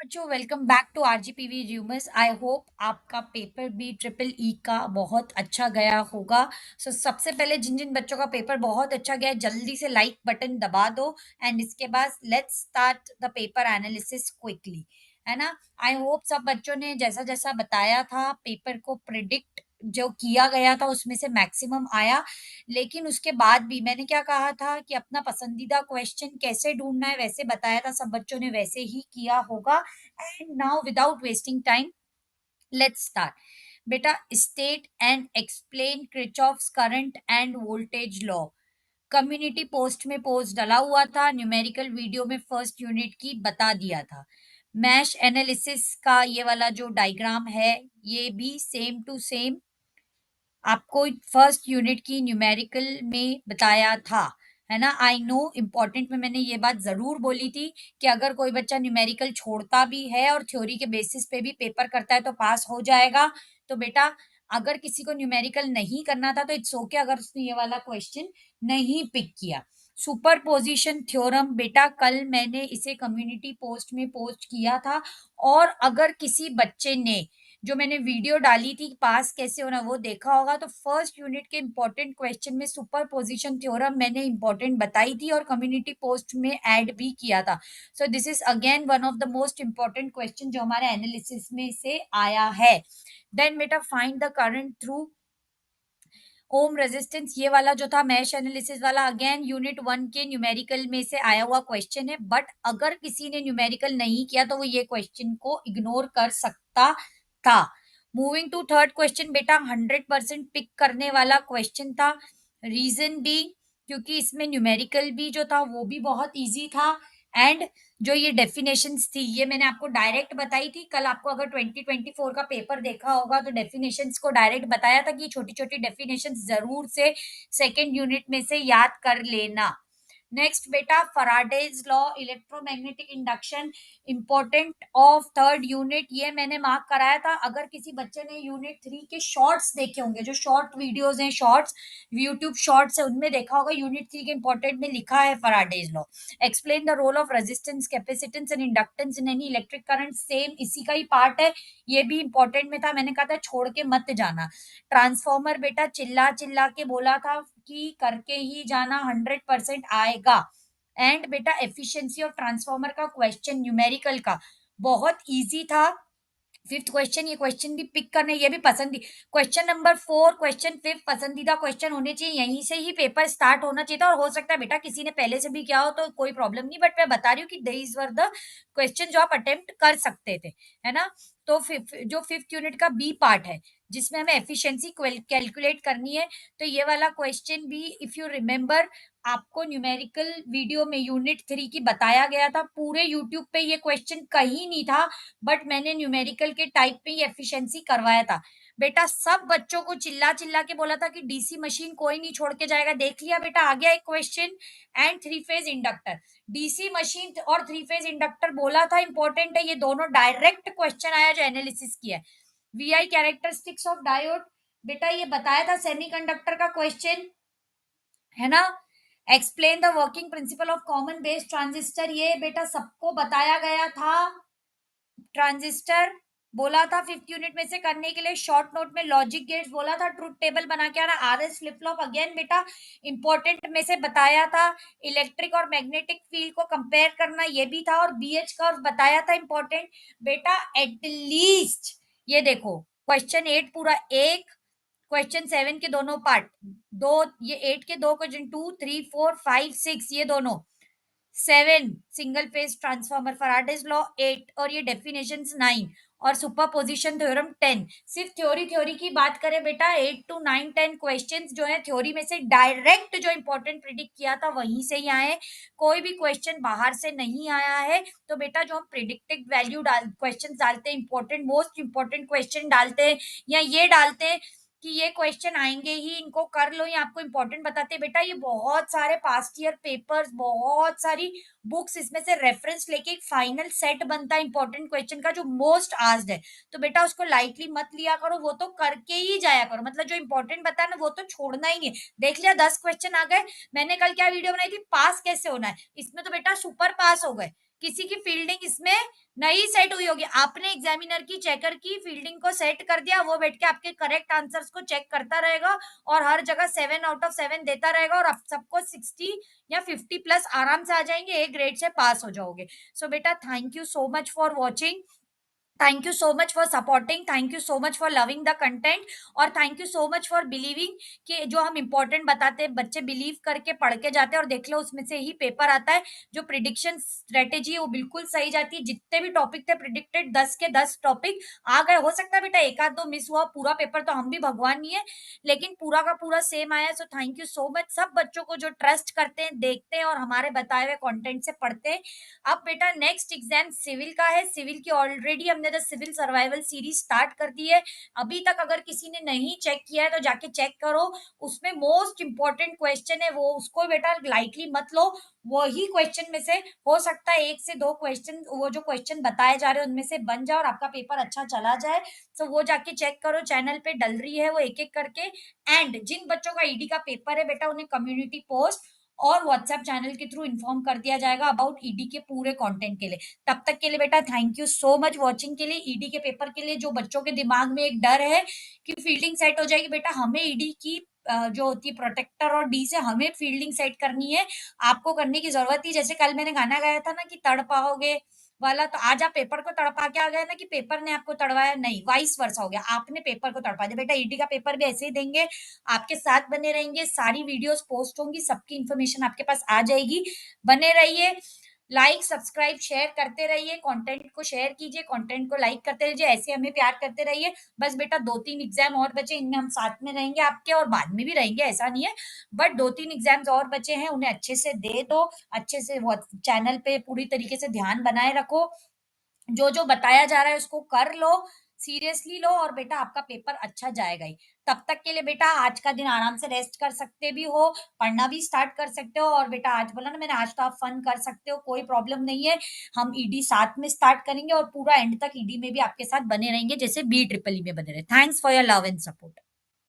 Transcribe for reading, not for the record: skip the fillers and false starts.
बच्चों welcome back to RGPV rumours. I hope आपका paper B triple E का बहुत अच्छा गया होगा। सबसे पहले जिन जिन बच्चों का पेपर बहुत अच्छा गया है, जल्दी से लाइक बटन दबा दो। एंड इसके बाद let's start the paper analysis quickly, है ना। आई होप सब बच्चों ने जैसा जैसा बताया था पेपर को प्रिडिक्ट जो किया गया था उसमें से मैक्सिमम आया। लेकिन उसके बाद भी मैंने क्या कहा था कि अपना पसंदीदा क्वेश्चन कैसे ढूंढना है वैसे बताया था, सब बच्चों ने वैसे ही किया होगा। And now, without wasting time, let's start. बेटा, state and explain Kirchhoff's current and voltage law. Community post में पोस्ट डला हुआ था, न्यूमेरिकल वीडियो में फर्स्ट यूनिट की बता दिया था। मैश एनालिसिस का ये वाला जो डायग्राम है ये भी सेम टू सेम आपको फर्स्ट यूनिट की न्यूमेरिकल में बताया था, है ना। आई नो इम्पोर्टेंट में मैंने ये बात जरूर बोली थी कि अगर कोई बच्चा न्यूमेरिकल छोड़ता भी है और थ्योरी के बेसिस पे भी पेपर करता है तो पास हो जाएगा। तो बेटा, अगर किसी को न्यूमेरिकल नहीं करना था तो इट्स ओके अगर उसने ये वाला क्वेश्चन नहीं पिक किया। सुपर पोजिशन थ्योरम बेटा, कल मैंने इसे कम्युनिटी पोस्ट में पोस्ट किया था। और अगर किसी बच्चे ने जो मैंने वीडियो डाली थी पास कैसे होना वो देखा होगा तो फर्स्ट यूनिट के इंपॉर्टेंट क्वेश्चन में सुपर पोजिशन थ्योरम मैंने इंपॉर्टेंट बताई थी और कम्युनिटी पोस्ट में ऐड भी किया था। So this is again one of the most important question जो हमारे एनालिसिस में से आया है। देन बेटा, find the current through ohm resistance, ये वाला जो था मैश एनालिसिस वाला अगेन यूनिट 1 के न्यूमेरिकल में से आया हुआ क्वेश्चन है। बट अगर किसी ने न्यूमेरिकल नहीं किया तो वो ये क्वेश्चन को इग्नोर कर सकता था। मूविंग टू थर्ड क्वेश्चन बेटा, 100% पिक करने वाला क्वेश्चन था। रीजन भी क्योंकि इसमें न्यूमेरिकल भी जो था वो भी बहुत इजी था। एंड जो ये डेफिनेशंस थी ये मैंने आपको डायरेक्ट बताई थी। कल आपको अगर 2024 का पेपर देखा होगा तो डेफिनेशंस को डायरेक्ट बताया था कि छोटी छोटी डेफिनेशंस जरूर से सेकेंड यूनिट में से याद कर लेना। नेक्स्ट बेटा, Faraday's law, electromagnetic induction, important of third unit, ये मैंने मार्क कराया था। अगर किसी बच्चे ने यूनिट 3 के शॉर्ट्स देखे होंगे, जो शॉर्ट वीडियोस हैं, शॉर्ट्स यूट्यूब शॉर्ट्स है, उनमें देखा होगा यूनिट 3 के इंपॉर्टेंट में लिखा है Faraday's law. Explain the role of resistance, capacitance and inductance in any electric current, same इसी का ही पार्ट है। ये भी इंपॉर्टेंट में था, मैंने कहा था छोड़ के मत जाना। ट्रांसफॉर्मर बेटा, चिल्ला चिल्ला के बोला था कि करके ही जाना, 100% आएगा। एंड बेटा, एफिशिएंसी ऑफ ट्रांसफॉर्मर का क्वेश्चन न्यूमेरिकल का बहुत इजी था। फिफ्थ क्वेश्चन, ये क्वेश्चन भी पिक करने, ये भी पसंदी क्वेश्चन नंबर 4, क्वेश्चन 5 पसंदीदा क्वेश्चन होने चाहिए, यहीं से ही पेपर स्टार्ट होना चाहिए था। और हो सकता है बेटा किसी ने पहले से भी किया हो तो कोई प्रॉब्लम नहीं, बट मैं बता रही हूँ कि दीज वर द क्वेश्चन जो आप अटेम्प्ट कर सकते थे, है ना। तो जो फिफ्थ यूनिट का बी पार्ट है जिसमें हमें एफिशिएंसी कैलकुलेट करनी है, तो ये वाला क्वेश्चन भी इफ यू रिमेम्बर आपको न्यूमेरिकल वीडियो में यूनिट 3 की बताया गया था। पूरे यूट्यूब पे ये क्वेश्चन कहीं नहीं था, बट मैंने न्यूमेरिकल के टाइप पे ही एफिशिएंसी करवाया था। बेटा, सब बच्चों को चिल्ला चिल्ला के बोला था कि डीसी मशीन कोई नहीं छोड़ के जाएगा। देख लिया बेटा, आ गया एक question. And three phase inductor, DC machine और थ्री फेज इंडक्टर बोला था इंपॉर्टेंट है, ये दोनों डायरेक्ट क्वेश्चन आया जो एनालिसिस किया है। वीआई कैरेक्टरिस्टिक्स ऑफ डायोड, बेटा ये बताया था सेमीकंडक्टर का क्वेश्चन, है ना। Explain the working principle of common base transistor, ये बेटा सबको बताया गया था। ट्रांजिस्टर बोला था फिफ्थ यूनिट में से करने के लिए। शॉर्ट नोट में लॉजिक गेट्स बोला था, ट्रुथ टेबल बना के आना। आरएस फ्लिप फ्लॉप अगेन बेटा इंपॉर्टेंट में से बताया था। इलेक्ट्रिक और मैग्नेटिक फील्ड को कंपेयर करना ये भी था। और बीएच कर्व बताया था इंपॉर्टेंट बेटा। एटलीस्ट ये देखो, क्वेश्चन 8 पूरा एक, क्वेश्चन 7 के दोनों पार्ट, दो ये 8 के दो क्वेश्चन, 2 3 4 5 6, ये दोनों 7 सिंगल फेज ट्रांसफार्मर, फराडेज लॉ 8, और ये डेफिनेशंस 9, और सुपरपोजिशन थ्योरम 10। सिर्फ थ्योरी थ्योरी की बात करें बेटा, 8 to 9 10 क्वेश्चंस जो है थ्योरी में से डायरेक्ट जो इंपॉर्टेंट प्रिडिक्ट किया था वहीं से ही आए। कोई भी क्वेश्चन बाहर से नहीं आया है। तो बेटा जो हम प्रिडिक्टेड वैल्यू क्वेश्चन डालते हैं, इंपॉर्टेंट मोस्ट इंपॉर्टेंट क्वेश्चन डालते हैं या ये डालते हैं कि ये क्वेश्चन आएंगे ही, इनको कर लो, ये आपको इंपॉर्टेंट बताते हैं बेटा। ये बहुत सारे पास्ट ईयर पेपर्स, बहुत सारी बुक्स, इसमें से रेफरेंस लेके एक फाइनल सेट बनता है इंपॉर्टेंट क्वेश्चन का जो मोस्ट आस्क्ड है। तो बेटा उसको लाइटली मत लिया करो, वो तो करके ही जाया करो। मतलब जो इंपॉर्टेंट बताया ना वो तो छोड़ना ही नहीं है। देख लिया 10 क्वेश्चन आ गए, मैंने कल क्या वीडियो बनाई थी, पास कैसे होना है, इसमें तो बेटा सुपर पास हो गए। किसी की फील्डिंग इसमें नहीं सेट हुई होगी, आपने एग्जामिनर की चेकर की फील्डिंग को सेट कर दिया, वो बैठ के आपके करेक्ट आंसर्स को चेक करता रहेगा और हर जगह 7 आउट ऑफ 7 देता रहेगा और आप सबको 60 या 50+ आराम से आ जाएंगे, एक ग्रेड से पास हो जाओगे। सो बेटा thank you so much for watching, thank you so much for supporting, thank you so much for loving the content और thank you so much for believing कि जो हम इंपॉर्टेंट बताते हैं बच्चे बिलीव करके पढ़ के जाते हैं और देख लो उसमें से ही पेपर आता है। जो प्रिडिक्शन स्ट्रेटेजी है वो बिल्कुल सही जाती है, जितने भी टॉपिक थे प्रिडिक्टेड 10 के 10 टॉपिक आ गए। हो सकता है बेटा एक आध दो मिस हुआ, पूरा पेपर तो हम भी भगवान नहीं है, लेकिन पूरा का पूरा सेम आया। So thank you so much सब बच्चों को जो ट्रस्ट करते हैं, देखते हैं और हमारे बताए हुए कंटेंट से पढ़ते हैं। अब बेटा नेक्स्ट एग्जाम सिविल का है, सिविल की ऑलरेडी हमने the civil survival series start कर दी है। अभी तक अगर किसी ने नहीं चेक किया है तो जाके चेक करो, उसमें मोस्ट इंपॉर्टेंट क्वेश्चन है वो, उसको बेटा लाइटली मत लो। वही क्वेश्चन में से हो सकता है 1 से 2 क्वेश्चन, वो जो क्वेश्चन बताए जा रहे हैं उनमें से बन जाए और आपका पेपर अच्छा चला जाए। तो वो जाके चेक करो, चैनल पे डल रही है वो एक एक करके। एंड जिन बच्चों का ईडी का पेपर है बेटा उन्हें कम्युनिटी पोस्ट और व्हाट्सएप चैनल के थ्रू इन्फॉर्म कर दिया जाएगा अबाउट ईडी के पूरे कंटेंट के लिए। तब तक के लिए बेटा thank you so much watching के लिए। ईडी के पेपर के लिए जो बच्चों के दिमाग में एक डर है कि फील्डिंग सेट हो जाएगी, बेटा हमें ईडी की जो होती है प्रोटेक्टर और डी से हमें फील्डिंग सेट करनी है, आपको करने की जरूरत थी। जैसे कल मैंने गाना गाया था ना कि तड़ पाओगे वाला, तो आज आप पेपर को तड़पा के आ गए ना कि पेपर ने आपको तड़वाया, नहीं वाइस वर्सा हो गया, आपने पेपर को तड़पा दिया। बेटा ईडी का पेपर भी ऐसे ही देंगे, आपके साथ बने रहेंगे, सारी वीडियोस पोस्ट होंगी, सबकी इंफॉर्मेशन आपके पास आ जाएगी। बने रहिए, लाइक सब्सक्राइब शेयर करते रहिए, कंटेंट को शेयर कीजिए, कंटेंट को लाइक करते रहिए, ऐसे हमें प्यार करते रहिए। बस बेटा 2-3 एग्जाम और बचे, इनमें हम साथ में रहेंगे आपके और बाद में भी रहेंगे, ऐसा नहीं है, बट 2-3 एग्जाम्स और बचे हैं, उन्हें अच्छे से दे दो, अच्छे से चैनल पे पूरी तरीके से ध्यान बनाए रखो, जो जो बताया जा रहा है उसको कर लो, सीरियसली लो और बेटा आपका पेपर अच्छा जाएगा ही। तब तक के लिए बेटा आज का दिन आराम से रेस्ट कर सकते भी हो, पढ़ना भी स्टार्ट कर सकते हो और बेटा आज बोला ना मैंने, आज तो आप फन कर सकते हो, कोई प्रॉब्लम नहीं है। हम ईडी साथ में स्टार्ट करेंगे और पूरा एंड तक ईडी में भी आपके साथ बने रहेंगे जैसे बी ट्रिपल ई में बने रहे। Thanks for your love and support.